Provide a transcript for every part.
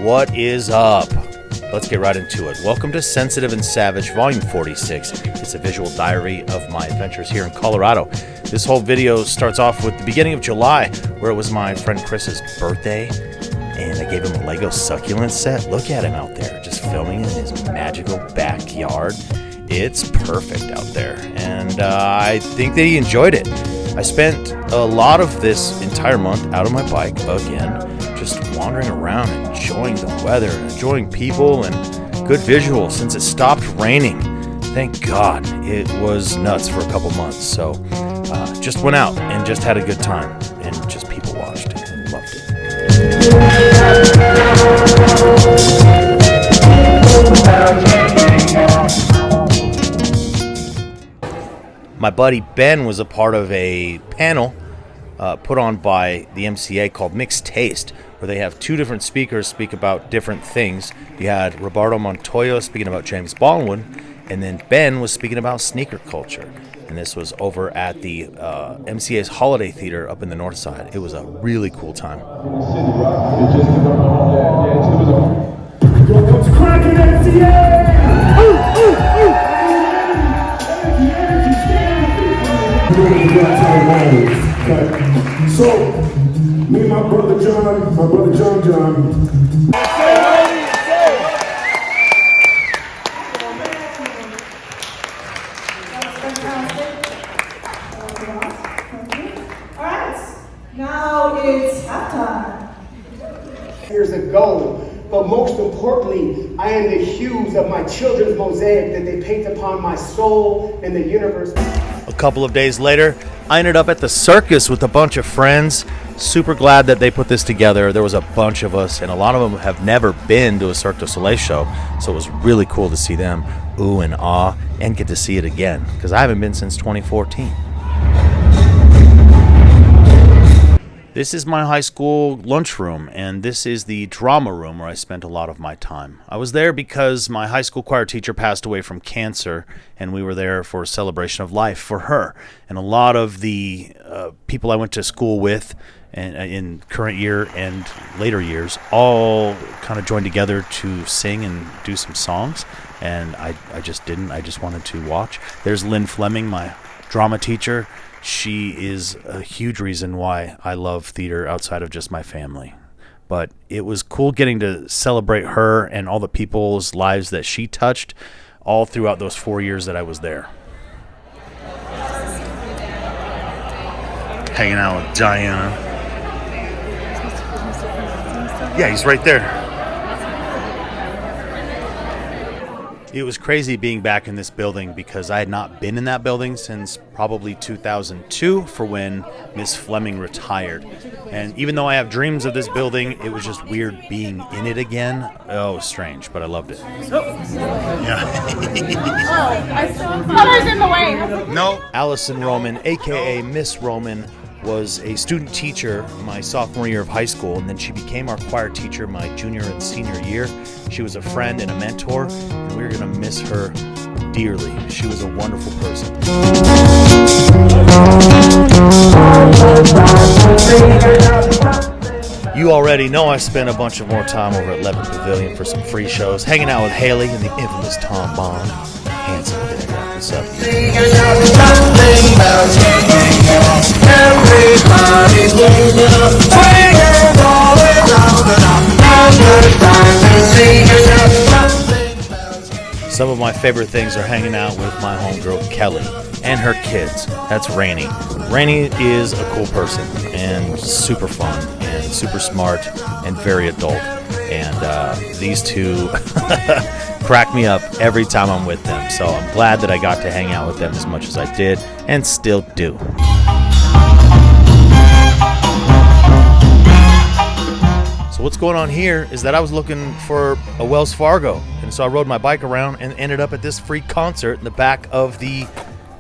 What is up? Let's get right into it. Welcome to Sensitive and Savage, Volume 46. It's a visual diary of my adventures here in Colorado. This whole video starts off with the beginning of July, where it was my friend Chris's birthday, and I gave him a Lego succulent set. Look at him out there, just filming in his magical backyard. It's perfect out there, and I think that he enjoyed it. I spent a lot of this entire month out on my bike again, just wandering around, enjoying the weather, enjoying people, and good visuals since it stopped raining. Thank God. It was nuts for a couple months, so just went out and just had a good time, and just people watched and loved it. My buddy Ben was a part of a panel put on by the MCA called Mixed Taste, where they have two different speakers speak about different things. You had Roberto Montoya speaking about James Baldwin, and then Ben was speaking about sneaker culture. And this was over at the MCA's Holiday Theater up in the north side. It was a really cool time. What's cracking, MCA? So, me and my brother John. Alright, now it's halftime. Years ago, but most importantly, I am the hues of my children's mosaic that they paint upon my soul and the universe. A couple of days later, I ended up at the circus with a bunch of friends. Super glad that they put this together. There was a bunch of us, and a lot of them have never been to a Cirque du Soleil show, so it was really cool to see them ooh and ah and get to see it again, because I haven't been since 2014. This is my high school lunchroom, and this is the drama room where I spent a lot of my time. I was there because my high school choir teacher passed away from cancer, and we were there for a celebration of life for her. And a lot of the people I went to school with and in current year and later years all kind of joined together to sing and do some songs, and I just didn't. I just wanted to watch. There's Lynn Fleming, my drama teacher. She is a huge reason why I love theater outside of just my family. But it was cool getting to celebrate her and all the people's lives that she touched all throughout those 4 years that I was there. Hanging out with Diana. Yeah, he's right there. It was crazy being back in this building because I had not been in that building since probably 2002 for when Miss Fleming retired. And even though I have dreams of this building, it was just weird being in it again. Oh, it was strange, but I loved it. Yeah. I thought I was in the way. No. Allison Roman, a.k.a. Miss Roman, was a student teacher my sophomore year of high school, and then she became our choir teacher my junior and senior year. She was a friend and a mentor, and we were going to miss her dearly. She was a wonderful person. You already know I spent a bunch of more time over at Levitt Pavilion for some free shows, hanging out with Haley and the infamous Tom Bond. Handsome there. What's up? Some of my favorite things are hanging out with my homegirl Kelly and her kids. That's Rainey. Rainey is a cool person and super fun and super smart and very adult. And these two crack me up every time I'm with them. So I'm glad that I got to hang out with them as much as I did and still do. So what's going on here is that I was looking for a Wells Fargo, and so I rode my bike around and ended up at this free concert in the back of the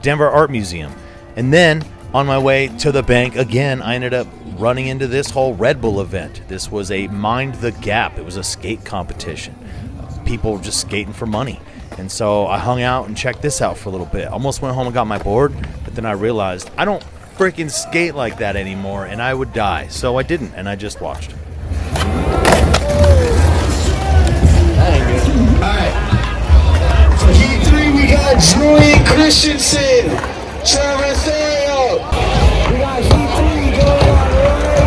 Denver Art Museum. And then on my way to the bank again, I ended up running into this whole Red Bull event. This was a Mind the Gap. It was a skate competition. People were just skating for money. And so I hung out and checked this out for a little bit. Almost went home and got my board, but then I realized I don't freaking skate like that anymore, and I would die. So I didn't, and I just watched. Christensen, Trevor Thale. We got Heat 3 going on right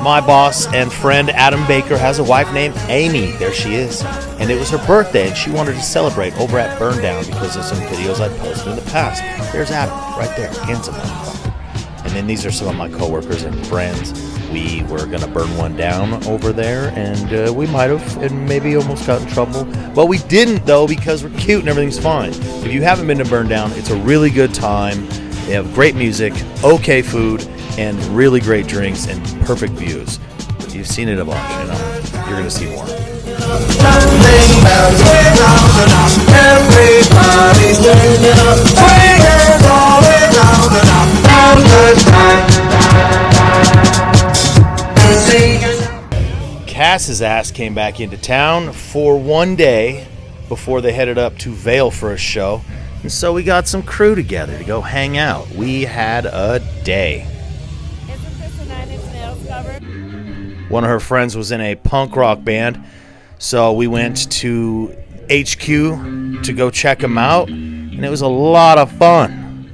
My boss and friend Adam Baker has a wife named Amy. There she is. And it was her birthday, and she wanted to celebrate over at Burn Down because of some videos I posted in the past. There's Adam, right there, handsome motherfucker. And then these are some of my coworkers and friends. We were going to burn one down over there, and we might have, and maybe almost got in trouble. But we didn't, though, because we're cute and everything's fine. If you haven't been to Burn Down, it's a really good time. They have great music, okay food, and really great drinks and perfect views. You've seen it a bunch, you know. You're going to see more. Cass's ass came back into town for one day before they headed up to Vail for a show. And so we got some crew together to go hang out. We had a day. Isn't this a 9 Inch Nails cover? One of her friends was in a punk rock band, so we went to HQ to go check them out, and it was a lot of fun.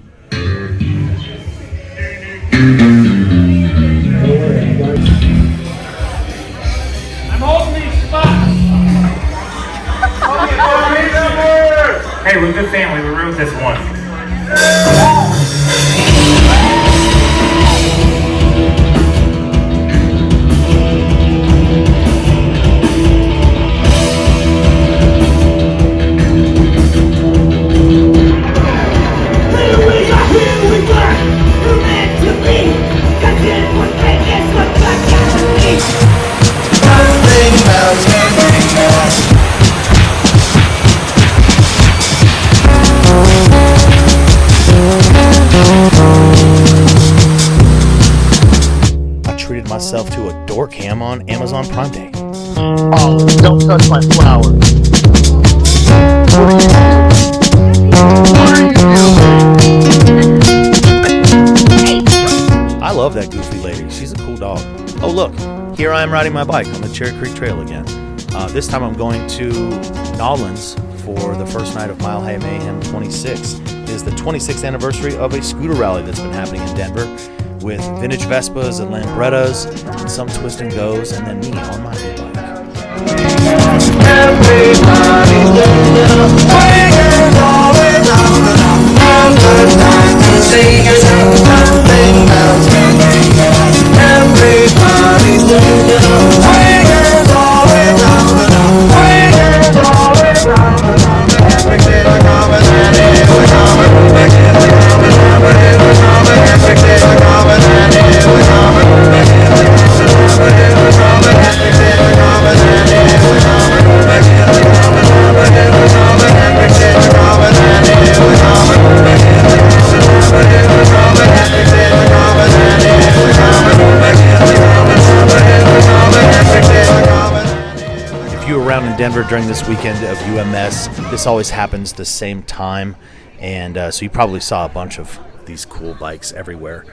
I'm holding these spots. Hey, we're a good family. We wrote this one. Myself to a door cam on Amazon Prime Day. Oh, don't touch my flowers. I love that goofy lady. She's a cool dog. Oh, look. Here I am riding my bike on the Cherry Creek Trail again. This time I'm going to Nolans for the first night of Mile High Mayhem 26. It is the 26th anniversary of a scooter rally that's been happening in Denver, with vintage Vespas and Lambrettas and some twist and goes, and then me on my e-bike. In Denver during this weekend of UMS, this always happens the same time, and so you probably saw a bunch of these cool bikes everywhere.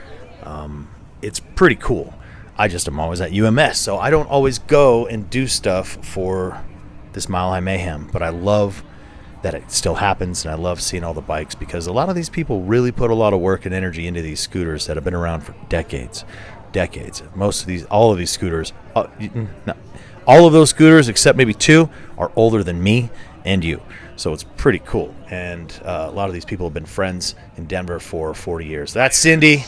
It's pretty cool. I just am always at UMS, so I don't always go and do stuff for this Mile High Mayhem, but I love that it still happens, and I love seeing all the bikes because a lot of these people really put a lot of work and energy into these scooters that have been around for decades. All of these scooters, all of those scooters except maybe two are older than me and you. So it's pretty cool. And a lot of these people have been friends in Denver for 40 years. That's Cindy.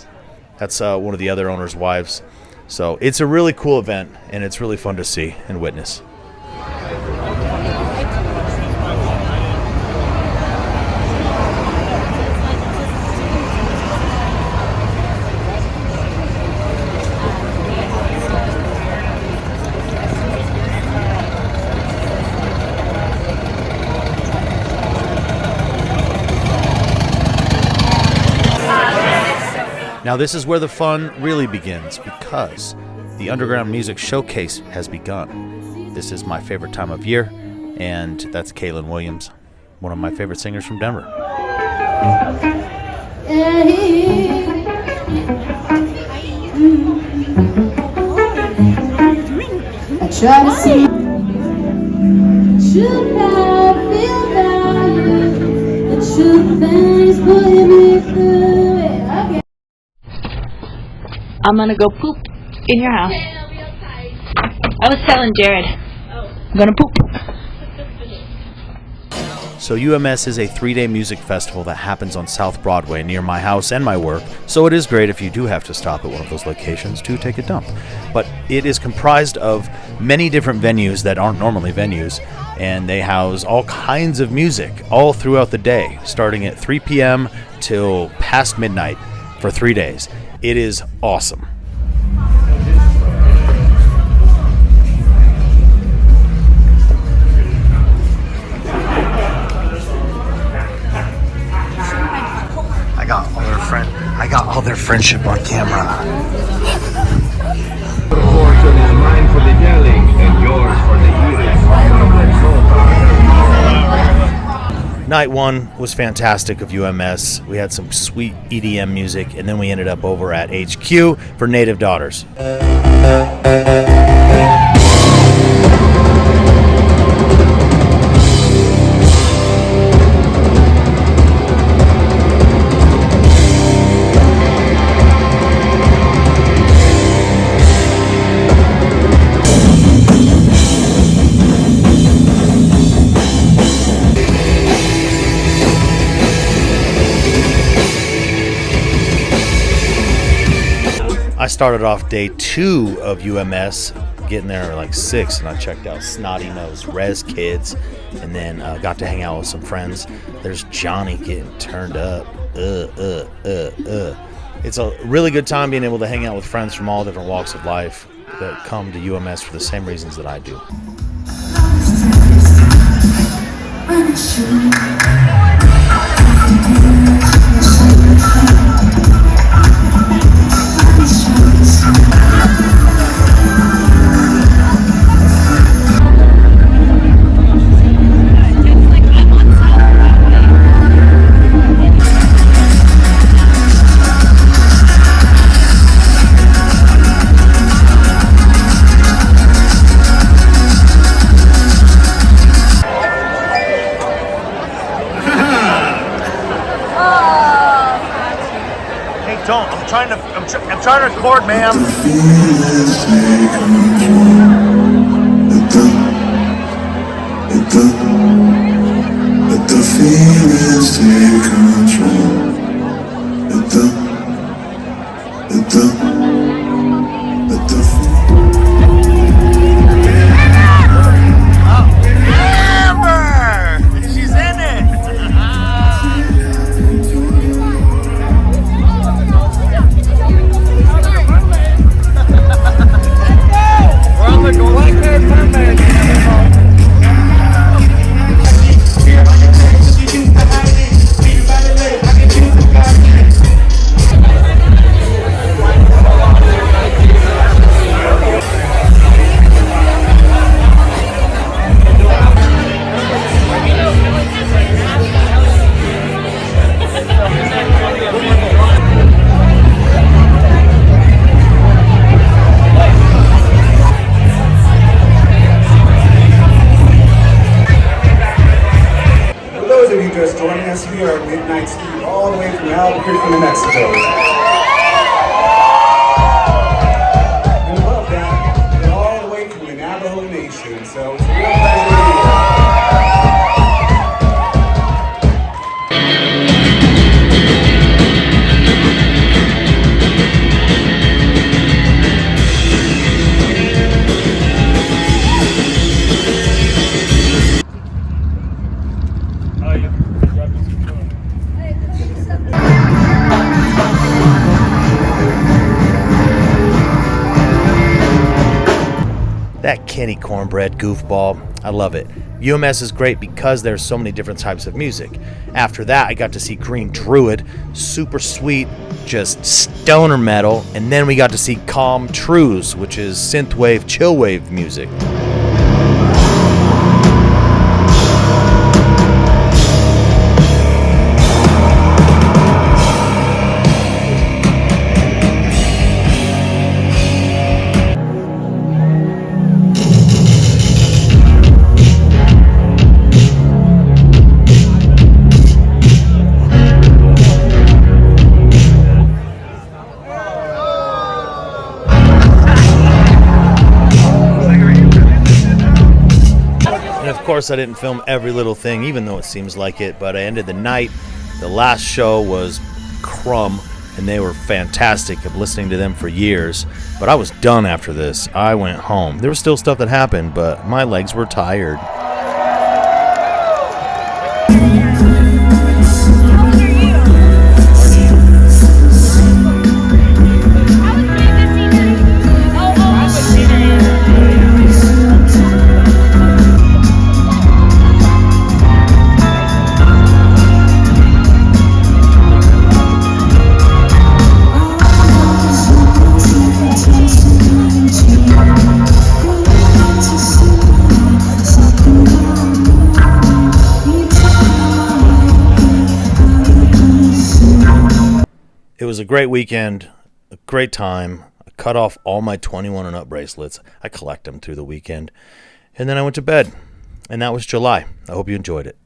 That's one of the other owners' wives. So it's a really cool event, and it's really fun to see and witness. Now this is where the fun really begins, because the Underground Music Showcase has begun. This is my favorite time of year, and that's Kaylin Williams, one of my favorite singers from Denver. I try to see should I feel value, the truth is pulling me through it again. I'm gonna go poop in your house. I was telling Jared, I'm gonna poop. So UMS is a 3-day music festival that happens on South Broadway near my house and my work, so it is great if you do have to stop at one of those locations to take a dump. But it is comprised of many different venues that aren't normally venues, and they house all kinds of music all throughout the day, starting at 3 p.m. till past midnight for 3 days. It is awesome. I got all their friendship on camera. Fortune is mine for the yelling and yours for the eating. Night 1 was fantastic of UMS. We had some sweet EDM music, and then we ended up over at HQ for Native Daughters. I started off day 2 of UMS, getting there at like 6, and I checked out Snotty Nose Res Kids, and then got to hang out with some friends. There's Johnny getting turned up. It's a really good time being able to hang out with friends from all different walks of life that come to UMS for the same reasons that I do. I'm trying to record, ma'am. Let the feelings take control. Let the She's in it. That Kenny Cornbread goofball, I love it. UMS is great because there's so many different types of music. After that, I got to see Green Druid, super sweet, just stoner metal, and then we got to see Calm Trues, which is synthwave, chillwave music. Of course, I didn't film every little thing, even though it seems like it, but I ended the night. The last show was Crumb, and they were fantastic. I've been listening to them for years, but I was done after this. I went home. There was still stuff that happened, but my legs were tired. It was a great weekend, a great time. I cut off all my 21 and up bracelets. I collect them through the weekend. And then I went to bed. And that was July. I hope you enjoyed it.